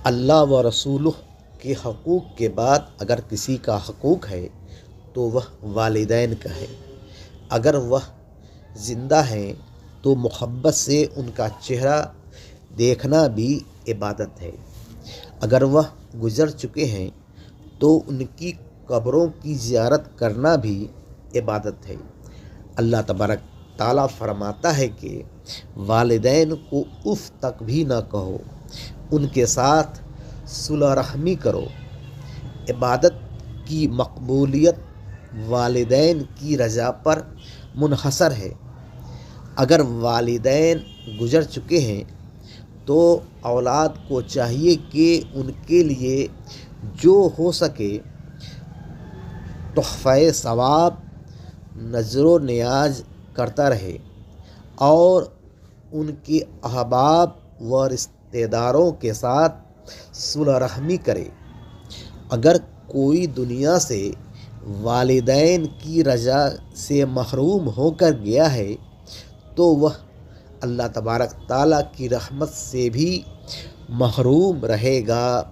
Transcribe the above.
اللہ و رسولہ کے حقوق کے بعد اگر کسی کا حقوق ہے تو وہ والدین کا ہے۔ اگر وہ زندہ ہیں تو محبت سے ان کا چہرہ دیکھنا بھی عبادت ہے۔ اگر وہ گزر چکے ہیں تو ان کی قبروں کی زیارت کرنا بھی عبادت ہے۔ اللہ تبارک تعالیٰ فرماتا ہے کہ والدین کو اف تک بھی نہ کہو، ان کے ساتھ صلح رحمی کرو۔ عبادت کی مقبولیت والدین کی رضا پر منحصر ہے۔ اگر والدین گزر چکے ہیں تو اولاد کو چاہیے کہ ان کے لیے جو ہو سکے تحفہ ثواب نذر و نیاز کرتا رہے اور ان کے احباب و رشتہ داروں کے ساتھ صلح رحمی کرے۔ اگر کوئی دنیا سے والدین کی رضا سے محروم ہو کر گیا ہے تو وہ اللہ تبارک تعالیٰ کی رحمت سے بھی محروم رہے گا۔